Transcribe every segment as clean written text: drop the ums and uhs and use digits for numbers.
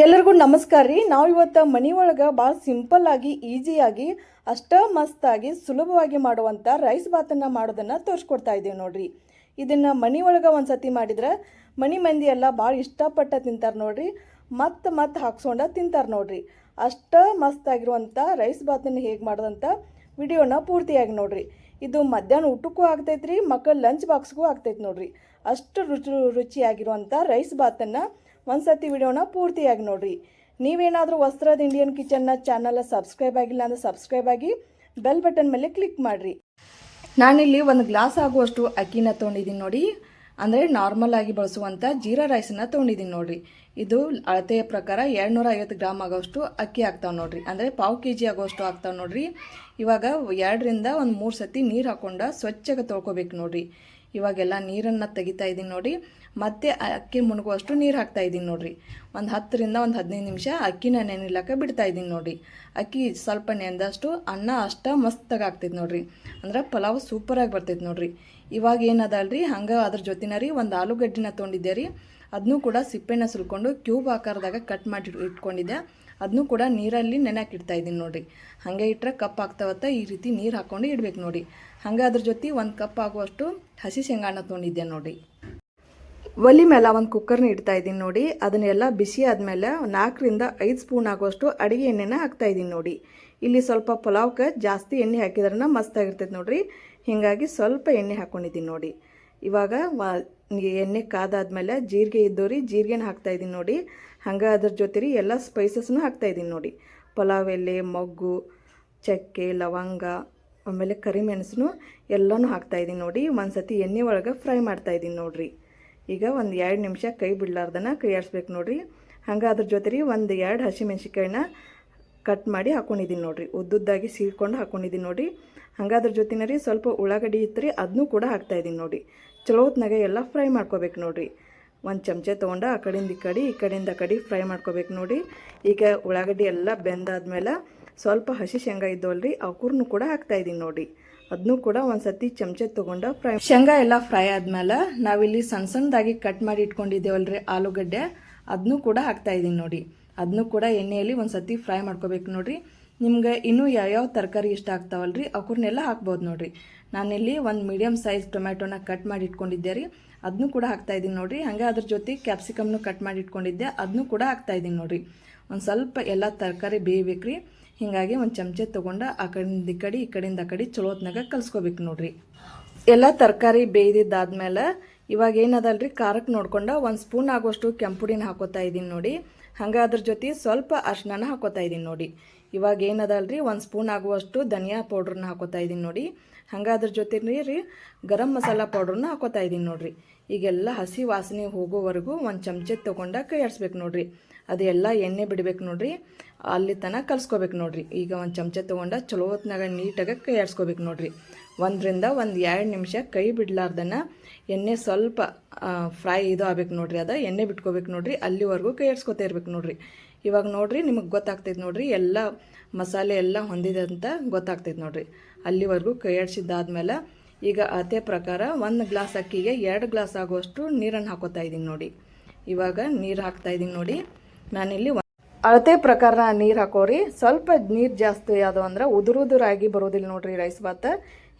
ಎಲ್ಲರಿಗೂ ನಮಸ್ಕಾರ ರೀ. ನಾವು ಇವತ್ತು ಮನೆ ಒಳಗೆ ಭಾಳ ಸಿಂಪಲ್ ಆಗಿ ಈಸಿಯಾಗಿ ಅಷ್ಟ ಮಸ್ತಾಗಿ ಸುಲಭವಾಗಿ ಮಾಡುವಂಥ ರೈಸ್ ಬಾತನ್ನು ಮಾಡೋದನ್ನು ತೋರಿಸ್ಕೊಡ್ತಾ ಇದ್ದೀವಿ ನೋಡ್ರಿ. ಇದನ್ನು ಮನೆ ಒಳಗೆ ಒಂದು ಸತಿ ಮಾಡಿದ್ರೆ ಮನೆ ಮಂದಿ ಎಲ್ಲ ಭಾಳ ಇಷ್ಟಪಟ್ಟ ತಿಂತಾರೆ ನೋಡ್ರಿ. ಮತ್ತೆ ಹಾಕ್ಸ್ಕೊಂಡು ತಿಂತಾರೆ ನೋಡ್ರಿ. ಅಷ್ಟ ಮಸ್ತಾಗಿರುವಂಥ ರೈಸ್ ಬಾತನ್ನು ಹೇಗೆ ಮಾಡೋದಂತ ವಿಡಿಯೋನ ಪೂರ್ತಿಯಾಗಿ ನೋಡ್ರಿ. ಇದು ಮಧ್ಯಾಹ್ನ ಊಟಕ್ಕೂ ಆಗ್ತೈತೆ ರೀ, ಮಕ್ಕಳ ಲಂಚ್ ಬಾಕ್ಸ್ಗೂ ಆಗ್ತೈತೆ ನೋಡ್ರಿ. ಅಷ್ಟು ರುಚಿಯಾಗಿರುವಂಥ ರೈಸ್ ಬಾತನ್ನು ಒಂದು ಸತಿ ವಿಡಿಯೋನ ಪೂರ್ತಿಯಾಗಿ ನೋಡ್ರಿ. ನೀವೇನಾದರೂ ವಸ್ತ್ರದ ಇಂಡಿಯನ್ ಕಿಚನ್ನ ಚಾನಲ್ ಸಬ್ಸ್ಕ್ರೈಬ್ ಆಗಿಲ್ಲ ಅಂದರೆ ಸಬ್ಸ್ಕ್ರೈಬ್ ಆಗಿ ಬೆಲ್ ಬಟನ್ ಮೇಲೆ ಕ್ಲಿಕ್ ಮಾಡಿರಿ. ನಾನಿಲ್ಲಿ ಒಂದು ಗ್ಲಾಸ್ ಆಗುವಷ್ಟು ಅಕ್ಕಿನ ತೊಗೊಂಡಿದ್ದೀನಿ ನೋಡಿ. ಅಂದರೆ ನಾರ್ಮಲ್ ಆಗಿ ಬಳಸುವಂಥ ಜೀರಾ ರೈಸನ್ನು ತೊಗೊಂಡಿದ್ದೀನಿ ನೋಡ್ರಿ. ಇದು ಅಳತೆಯ ಪ್ರಕಾರ 250 ಗ್ರಾಮ್ ಆಗೋಷ್ಟು ಅಕ್ಕಿ ಆಗ್ತಾವೆ ನೋಡ್ರಿ. ಅಂದರೆ 1/4 kg ಆಗೋಷ್ಟು ಆಗ್ತಾವೆ ನೋಡ್ರಿ. ಇವಾಗ 2ರಿಂದ 3 ಸತಿ ನೀರು ಹಾಕ್ಕೊಂಡು ಸ್ವಚ್ಛಗೆ ತೊಳ್ಕೊಬೇಕು ನೋಡ್ರಿ. ಇವಾಗೆಲ್ಲ ನೀರನ್ನು ತೆಗಿತಾ ಇದ್ದೀನಿ ನೋಡಿ. ಮತ್ತೆ ಅಕ್ಕಿ ಮುಳುಗುವಷ್ಟು ನೀರು ಹಾಕ್ತಾ ಇದ್ದೀನಿ ನೋಡ್ರಿ. ಒಂದು 10ರಿಂದ 15 ನಿಮಿಷ ಅಕ್ಕಿನ ನೆನೆಲಿಕ್ಕೆ ಬಿಡ್ತಾ ಇದ್ದೀನಿ ನೋಡ್ರಿ. ಅಕ್ಕಿ ಸ್ವಲ್ಪ ನೆಂದಷ್ಟು ಅನ್ನ ಅಷ್ಟ ಮಸ್ತಾಗಿ ಆಗ್ತೈತೆ ನೋಡ್ರಿ. ಅಂದ್ರೆ ಪಲಾವ್ ಸೂಪರಾಗಿ ಬರ್ತೈತೆ ನೋಡ್ರಿ. ಇವಾಗ ಏನದಲ್ರಿ, ಹಂಗೆ ಅದ್ರ ಜೊತೆನ ರೀ ಒಂದು ಆಲೂಗಡ್ಡಿನ ತೊಗೊಂಡಿದ್ದೆ ರೀ. ಅದನ್ನೂ ಕೂಡ ಸಿಪ್ಪೆನ ಸುಲ್ಕೊಂಡು ಕ್ಯೂಬ್ ಆಕಾರದಾಗ ಕಟ್ ಮಾಡಿ ಇಟ್ಕೊಂಡಿದ್ದೆ. ಅದನ್ನೂ ಕೂಡ ನೀರಲ್ಲಿ ನೆನೆಯಾಕಿಡ್ತಾ ಇದ್ದೀನಿ ನೋಡ್ರಿ. ಹಾಗೆ ಇಟ್ಟರೆ ಕಪ್ ಆಗ್ತಾವತ್ತ ಈ ರೀತಿ ನೀರು ಹಾಕ್ಕೊಂಡು ಇಡ್ಬೇಕು ನೋಡಿ. ಹಾಗೆ ಅದ್ರ ಜೊತೆ 1 ಕಪ್ ಆಗುವಷ್ಟು ಹಸಿ ಶೇಂಗಾನ ತೊಗೊಂಡಿದ್ದೆ ನೋಡಿರಿ. ಒಲಿ ಮೇಲೆ ಒಂದು ಕುಕ್ಕರ್ನ ಇಡ್ತಾ ಇದ್ದೀನಿ ನೋಡಿ. ಅದನ್ನೆಲ್ಲ ಬಿಸಿ ಆದಮೇಲೆ 4ರಿಂದ 5 ಸ್ಪೂನ್ ಆಗುವಷ್ಟು ಅಡುಗೆ ಎಣ್ಣೆನ ಹಾಕ್ತಾ ಇದ್ದೀನಿ ನೋಡಿ. ಇಲ್ಲಿ ಸ್ವಲ್ಪ ಪಲಾವ್ಗೆ ಜಾಸ್ತಿ ಎಣ್ಣೆ ಹಾಕಿದ್ರನ್ನ ಮಸ್ತಾಗಿರ್ತೈತೆ ನೋಡ್ರಿ. ಹೀಗಾಗಿ ಸ್ವಲ್ಪ ಎಣ್ಣೆ ಹಾಕ್ಕೊಂಡಿದ್ದೀನಿ ನೋಡಿ. ಇವಾಗ ಎಣ್ಣೆ ಕಾದಾದ್ಮೇಲೆ ಜೀರಿಗೆ ಇದ್ದೋರಿ ಜೀರಿಗೆನ ಹಾಕ್ತಾಯಿದ್ದೀನಿ ನೋಡಿ. ಹಂಗೆ ಅದ್ರ ಜೊತೆ ರೀ ಎಲ್ಲ ಸ್ಪೈಸಸ್ನು ಹಾಕ್ತಾಯಿದ್ದೀನಿ ನೋಡಿ. ಪಲಾವ್ ಎಲೆ, ಮೊಗ್ಗು, ಚಕ್ಕೆ, ಲವಂಗ, ಆಮೇಲೆ ಕರಿಮೆಣಸು ಎಲ್ಲನೂ ಹಾಕ್ತಾಯಿದ್ದೀನಿ ನೋಡಿ. ಒಂದು ಸತಿ ಎಣ್ಣೆ ಒಳಗೆ ಫ್ರೈ ಮಾಡ್ತಾಯಿದ್ದೀನಿ ನೋಡಿರಿ. ಈಗ ಒಂದು 2 ನಿಮಿಷ ಕೈ ಬಿಡ್ಲಾರ್ದನ ಕೈ ಆಡಿಸ್ಬೇಕು ನೋಡಿರಿ. ಹಂಗೆ ಅದ್ರ ಜೊತೆ ರೀ 1-2 ಹಸಿಮೆಣ್ಸಿಕಾಯಿನ ಕಟ್ ಮಾಡಿ ಹಾಕ್ಕೊಂಡಿದ್ದೀನಿ ನೋಡಿರಿ. ಉದ್ದುದ್ದಾಗಿ ಸೀಳ್ಕೊಂಡು ಹಾಕ್ಕೊಂಡಿದ್ದೀನಿ ನೋಡಿ. ಹಂಗೆ ಅದ್ರ ಜೊತೆನ ರೀ ಸ್ವಲ್ಪ ಉಳ್ಳಾಗಡ್ಡಿ ಇತ್ತು ರೀ, ಅದನ್ನೂ ಕೂಡ ಹಾಕ್ತಾಯಿದ್ದೀನಿ ನೋಡಿ. ಚಲೋ ಹೊತ್ನಾಗೆ ಎಲ್ಲ ಫ್ರೈ ಮಾಡ್ಕೋಬೇಕು ನೋಡಿರಿ. 1 ಚಮಚ ತೊಗೊಂಡು ಆ ಕಡೆಯಿಂದ ಈ ಕಡೆಯಿಂದ ಫ್ರೈ ಮಾಡ್ಕೋಬೇಕು ನೋಡಿ. ಈಗ ಉಳ್ಳಾಗಡ್ಡಿ ಎಲ್ಲ ಬೆಂದಾದ್ಮೇಲೆ ಸ್ವಲ್ಪ ಹಸಿ ಶೇಂಗಾ ಇದ್ದವಲ್ರಿ ಅವಕೂರ್ನು ಕೂಡ ಹಾಕ್ತಾಯಿದ್ದೀನಿ ನೋಡಿ. ಅದನ್ನೂ ಕೂಡ ಒಂದು ಸತಿ ಚಮಚ ತೊಗೊಂಡು ಶೇಂಗಾ ಎಲ್ಲ ಫ್ರೈ ಆದ್ಮೇಲೆ ನಾವಿಲ್ಲಿ ಸಣ್ಣದಾಗಿ ಕಟ್ ಮಾಡಿ ಇಟ್ಕೊಂಡಿದ್ದೇವಲ್ರಿ ಆಲೂಗಡ್ಡೆ, ಅದನ್ನೂ ಕೂಡ ಹಾಕ್ತಾಯಿದ್ದೀನಿ ನೋಡಿ. ಅದನ್ನೂ ಕೂಡ ಎಣ್ಣೆಯಲ್ಲಿ ಒಂದು ಸತಿ ಫ್ರೈ ಮಾಡ್ಕೋಬೇಕು ನೋಡಿರಿ. ನಿಮ್ಗೆ ಇನ್ನೂ ಯಾವ್ಯಾವ ತರಕಾರಿ ಇಷ್ಟ ಆಗ್ತಾವಲ್ರಿ ಅವಕೂರ್ನೆಲ್ಲ ಹಾಕ್ಬೋದು ನೋಡಿರಿ. ನಾನಿಲ್ಲಿ ಒಂದು ಮೀಡಿಯಮ್ ಸೈಜ್ ಟೊಮ್ಯಾಟೋನ ಕಟ್ ಮಾಡಿ ಇಟ್ಕೊಂಡಿದ್ದೆ ರೀ, ಅದನ್ನೂ ಕೂಡ ಹಾಕ್ತಾಯಿದ್ದೀನಿ ನೋಡಿರಿ. ಹಾಗೆ ಅದ್ರ ಜೊತೆ ಕ್ಯಾಪ್ಸಿಕಮ್ನು ಕಟ್ ಮಾಡಿ ಇಟ್ಕೊಂಡಿದ್ದೆ, ಅದನ್ನೂ ಕೂಡ ಹಾಕ್ತಾಯಿದ್ದೀನಿ ನೋಡಿರಿ. ಒಂದು ಸ್ವಲ್ಪ ಎಲ್ಲ ತರಕಾರಿ ಬೇಯಬೇಕು ರೀ. ಹೀಗಾಗಿ 1 ಚಮಚ ತೊಗೊಂಡು ಆ ಕಡೆಯಿಂದ ಆ ಕಡೆ ಚಲೋ ಹೊತ್ನಾಗ ಕಲಿಸ್ಕೋಬೇಕು ನೋಡಿರಿ. ಎಲ್ಲ ತರಕಾರಿ ಬೇಯ್ದಿದ್ದಾದ್ಮೇಲೆ ಇವಾಗ ಏನದಲ್ರಿ ಖಾರಕ್ಕೆ ನೋಡ್ಕೊಂಡು 1 ಸ್ಪೂನ್ ಆಗುವಷ್ಟು ಕೆಂಪುಡಿನ ಹಾಕೋತಾ ಇದ್ದೀನಿ ನೋಡಿ. ಹಂಗೆ ಅದ್ರ ಜೊತೆ ಸ್ವಲ್ಪ ಅರ್ಶಿನ ಹಾಕೋತಾ ಇದ್ದೀನಿ ನೋಡಿ. ಇವಾಗ ಏನದಲ್ರಿ 1 ಸ್ಪೂನ್ ಆಗುವಷ್ಟು ಧನಿಯಾ ಪೌಡ್ರನ್ನ ಹಾಕೋತಾ ಇದ್ದೀನಿ ನೋಡಿ. ಹಂಗೆ ಅದ್ರ ಜೊತೆ ರೀ ಗರಂ ಮಸಾಲ ಪೌಡ್ರನ್ನ ಹಾಕೋತಾ ಇದ್ದೀನಿ ನೋಡಿರಿ. ಈಗೆಲ್ಲ ಹಸಿ ವಾಸನೆ ಹೋಗೋವರೆಗೂ 1 ಚಮಚ ತೊಗೊಂಡು ಕೈ ಆಡಿಸ್ಬೇಕು ನೋಡಿರಿ. ಅದೆಲ್ಲ ಎಣ್ಣೆ ಬಿಡಬೇಕು ನೋಡಿರಿ, ಅಲ್ಲಿ ತನಕ ಕಲಿಸ್ಕೋಬೇಕು ನೋಡಿರಿ. ಈಗ 1 ಚಮಚ ತೊಗೊಂಡು ಚಲೋ ಹೊತ್ನಾಗ ನೀಟಾಗಿ ಕೈ ಆಡಿಸ್ಕೋಬೇಕು ನೋಡಿರಿ. 1ರಿಂದ 2 ನಿಮಿಷ ಕೈ ಬಿಡ್ಲಾರ್ದನ ಎಣ್ಣೆ ಸ್ವಲ್ಪ ಫ್ರೈ ಆಗ್ಬೇಕು ನೋಡಿರಿ. ಅದು ಎಣ್ಣೆ ಬಿಟ್ಕೋಬೇಕು ನೋಡಿರಿ. ಅಲ್ಲಿವರೆಗೂ ಕೈ ಆಡಿಸ್ಕೋತಾ ಇರ್ಬೇಕು ನೋಡಿರಿ. ಇವಾಗ ನೋಡಿರಿ ನಿಮಗೆ ಗೊತ್ತಾಗ್ತೈತೆ ನೋಡಿರಿ, ಎಲ್ಲ ಮಸಾಲೆ ಎಲ್ಲ ಹೊಂದಿದೆ ಅಂತ ಗೊತ್ತಾಗ್ತೈತೆ ನೋಡಿರಿ. ಅಲ್ಲಿವರೆಗೂ ಕೈ ಆಡಿಸಿದ್ದಾದ್ಮೇಲೆ ಈಗ ಅದೇ ಪ್ರಕಾರ 1 ಗ್ಲಾಸ್ ಅಕ್ಕಿಗೆ 2 ಗ್ಲಾಸ್ ಆಗುವಷ್ಟು ನೀರನ್ನು ಹಾಕೋತಾ ಇದ್ದೀನಿ ನೋಡಿ. ಇವಾಗ ನೀರು ಹಾಕ್ತಾಯಿದ್ದೀನಿ ನೋಡಿ. ನಾನಿಲ್ಲಿ ಅಳತೆ ಪ್ರಕಾರ ನೀರು ಹಾಕೋರಿ. ಸ್ವಲ್ಪ ನೀರು ಜಾಸ್ತಿ ಯಾವುದು ಅಂದ್ರೆ ಉದುರಾಗಿ ಬರೋದಿಲ್ಲ ನೋಡಿರಿ ರೈಸ್ ಬಾತ್.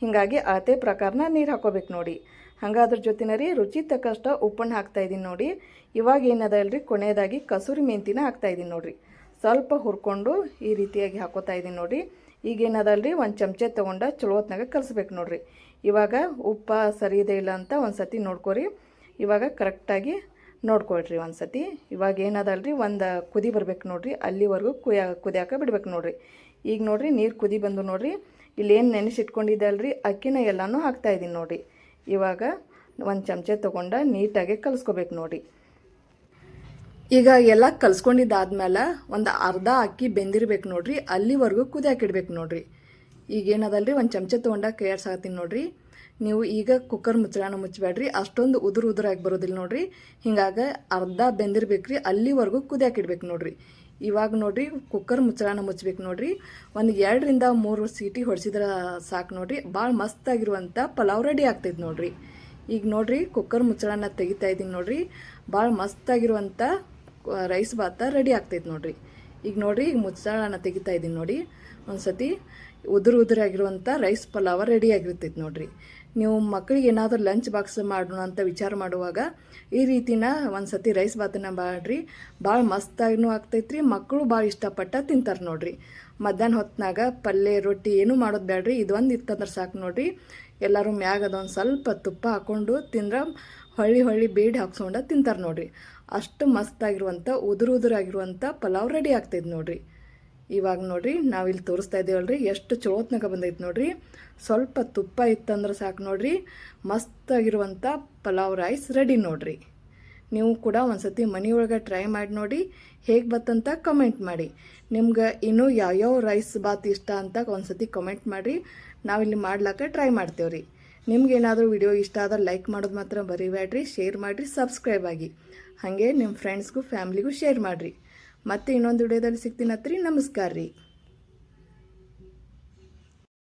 ಹೀಗಾಗಿ ಅಳತೆ ಪ್ರಕಾರನ ನೀರು ಹಾಕೋಬೇಕು ನೋಡಿ. ಹಂಗೆ ಅದ್ರ ಜೊತೆನ ರೀ ರುಚಿ ತಕ್ಕಷ್ಟು ಉಪ್ಪನ್ನು ಹಾಕ್ತಾಯಿದ್ದೀನಿ ನೋಡಿ. ಇವಾಗ ಏನದ ಅಲ್ರಿ ಕೊನೆಯದಾಗಿ ಕಸೂರಿ ಮೆಂತಿನ ಹಾಕ್ತಾಯಿದ್ದೀನಿ ನೋಡಿರಿ. ಸ್ವಲ್ಪ ಹುರ್ಕೊಂಡು ಈ ರೀತಿಯಾಗಿ ಹಾಕೋತಾ ಇದ್ದೀನಿ ನೋಡಿ. ಈಗೇನದಲ್ರಿ 1 ಚಮಚ ತೊಗೊಂಡು ಚಲೋ ಹೊತ್ನಾಗ ಕಲಿಸ್ಬೇಕು ನೋಡಿರಿ. ಇವಾಗ ಉಪ್ಪ ಸರಿ ಇದೆ ಇಲ್ಲ ಅಂತ ಒಂದು ಸತಿ ನೋಡ್ಕೊರಿ. ಇವಾಗ ಕರೆಕ್ಟಾಗಿ ನೋಡ್ಕೊಳ್ರಿ ಒಂದು ಸತಿ. ಇವಾಗ ಏನದಲ್ರಿ ಒಂದು ಕುದಿ ಬರ್ಬೇಕು ನೋಡಿರಿ. ಅಲ್ಲಿವರೆಗೂ ಕುದಿಯಾಕ ಬಿಡ್ಬೇಕು ನೋಡಿರಿ. ಈಗ ನೋಡಿರಿ ನೀರು ಕುದಿ ಬಂದು ನೋಡಿರಿ. ಇಲ್ಲೇನು ನೆನೆಸಿಟ್ಕೊಂಡಿದ್ದೆ ಅಲ್ರಿ ಅಕ್ಕಿನ ಎಲ್ಲನೂ ಹಾಕ್ತಾಯಿದ್ದೀನಿ ನೋಡಿ. ಇವಾಗ 1 ಚಮಚ ತೊಗೊಂಡು ನೀಟಾಗಿ ಕಲಿಸ್ಕೋಬೇಕು ನೋಡಿ. ಈಗ ಎಲ್ಲ ಕಲಿಸ್ಕೊಂಡಿದ್ದಾದ್ಮೇಲೆ ಒಂದು ಅರ್ಧ ಅಕ್ಕಿ ಬೆಂದಿರ್ಬೇಕು ನೋಡಿರಿ. ಅಲ್ಲಿವರೆಗೂ ಕುದಿಯಾಕಿಡ್ಬೇಕು ನೋಡಿರಿ. ಈಗೇನದಲ್ರಿ 1 ಚಮಚ ತೊಗೊಂಡು ಕೈ ಆಡ್ಸಾಕತ್ತೀನಿ ನೋಡಿರಿ. ನೀವು ಈಗ ಕುಕ್ಕರ್ ಮುಚ್ಚಳನ ಮುಚ್ಚಬೇಡ್ರಿ, ಅಷ್ಟೊಂದು ಉದುರಾಗಿ ಬರೋದಿಲ್ಲ ನೋಡಿರಿ. ಹಿಂಗಾಗಿ ಅರ್ಧ ಬೆಂದಿರ್ಬೇಕ್ರಿ, ಅಲ್ಲಿವರೆಗೂ ಕುದಿಯಾಕಿಡ್ಬೇಕು ನೋಡಿರಿ. ಇವಾಗ ನೋಡಿರಿ ಕುಕ್ಕರ್ ಮುಚ್ಚಳನ ಮುಚ್ಚಬೇಕು ನೋಡಿರಿ. ಒಂದು 2ರಿಂದ 3 ಸೀಟಿ ಹೊಡಿಸಿದ್ರೆ ಸಾಕು ನೋಡಿರಿ. ಭಾಳ ಮಸ್ತಾಗಿರುವಂಥ ಪಲಾವ್ ರೆಡಿ ಆಗ್ತೈತೆ ನೋಡಿರಿ. ಈಗ ನೋಡಿರಿ ಕುಕ್ಕರ್ ಮುಚ್ಚಳನ ತೆಗಿತಾ ಇದ್ದೀನಿ ನೋಡಿರಿ. ಭಾಳ ಮಸ್ತಾಗಿರುವಂಥ ರೈಸ್ ಭಾತ ರೆಡಿ ಆಗ್ತೈತೆ ನೋಡ್ರಿ. ಈಗ ನೋಡಿರಿ, ಈಗ ಮುಚ್ಚಾಳನ ತೆಗಿತಾ ಇದ್ದೀನಿ ನೋಡಿ. ಒಂದು ಸತಿ ಉದುರಾಗಿರುವಂಥ ರೈಸ್ ಪಲಾವ ರೆಡಿ ಆಗಿರ್ತೈತೆ ನೋಡ್ರಿ. ನೀವು ಮಕ್ಕಳಿಗೆ ಏನಾದರೂ ಲಂಚ್ ಬಾಕ್ಸ್ ಮಾಡೋಣ ಅಂತ ವಿಚಾರ ಮಾಡುವಾಗ ಈ ರೀತಿನ ಒಂದು ಸತಿ ರೈಸ್ ಭಾತನ ಮಾಡ್ರಿ. ಭಾಳ ಮಸ್ತಾಗಿನೂ ಆಗ್ತೈತ್ರಿ, ಮಕ್ಕಳು ಭಾಳ ಇಷ್ಟಪಟ್ಟ ತಿಂತಾರೆ ನೋಡ್ರಿ. ಮಧ್ಯಾಹ್ನ ಹೊತ್ತಿನಾಗ ಪಲ್ಯ ರೊಟ್ಟಿ ಏನೂ ಮಾಡೋದು ಬೇಡ್ರಿ, ಇದೊಂದು ಇತ್ತಂದ್ರೆ ಸಾಕು ನೋಡ್ರಿ. ಎಲ್ಲರೂ ಮ್ಯಾಗ ಅದೊಂದು ಸ್ವಲ್ಪ ತುಪ್ಪ ಹಾಕ್ಕೊಂಡು ತಿಂದ್ರೆ ಹೊಳ್ಳಿ ಬೇಡಿ ಹಾಕ್ಸ್ಕೊಂಡು ತಿಂತಾರೆ ನೋಡ್ರಿ. ಅಷ್ಟು ಮಸ್ತಾಗಿರುವಂಥ ಉದುರಾಗಿರುವಂಥ ಪಲಾವ್ ರೆಡಿ ಆಗ್ತೈತೆ ನೋಡ್ರಿ. ಇವಾಗ ನೋಡ್ರಿ, ನಾವಿಲ್ಲಿ ತೋರಿಸ್ತಾ ಇದ್ದೇವಲ್ರಿ, ಎಷ್ಟು ಚಲೋತ್ನಾಗ ಬಂದೈತೆ ನೋಡ್ರಿ. ಸ್ವಲ್ಪ ತುಪ್ಪ ಇತ್ತಂದ್ರೆ ಸಾಕು ನೋಡ್ರಿ, ಮಸ್ತಾಗಿರುವಂಥ ಪಲಾವ್ ರೈಸ್ ರೆಡಿ ನೋಡ್ರಿ. ನೀವು ಕೂಡ ಒಂದು ಸತಿ ಮನೆಯೊಳಗೆ ಟ್ರೈ ಮಾಡಿ ನೋಡಿ, ಹೇಗೆ ಬತ್ತಂತ ಕಮೆಂಟ್ ಮಾಡಿ. ನಿಮ್ಗೆ ಇನ್ನೂ ಯಾವ್ಯಾವ ರೈಸ್ ಬಾತ್ ಇಷ್ಟ ಅಂತ ಒಂದು ಸತಿ ಕಮೆಂಟ್ ಮಾಡಿರಿ, ನಾವಿಲ್ಲಿ ಮಾಡ್ಲಿಕ್ಕೆ ಟ್ರೈ ಮಾಡ್ತೇವ್ರಿ. ನಿಮ್ಗೇನಾದರೂ ವಿಡಿಯೋ ಇಷ್ಟ ಆದ್ರೆ ಲೈಕ್ ಮಾಡೋದು ಮಾತ್ರ ಬರೀಬೇಡ್ರಿ, ಶೇರ್ ಮಾಡಿರಿ, ಸಬ್ಸ್ಕ್ರೈಬ್ ಆಗಿ. ಹಾಗೆ ನಿಮ್ಮ ಫ್ರೆಂಡ್ಸ್ಗೂ ಫ್ಯಾಮ್ಲಿಗೂ ಶೇರ್ ಮಾಡಿರಿ. ಮತ್ತೆ ಇನ್ನೊಂದು ವಿಡಿಯೋದಲ್ಲಿ ಸಿಗ್ತೀನತ್ರಿ. ನಮಸ್ಕಾರ ರೀ.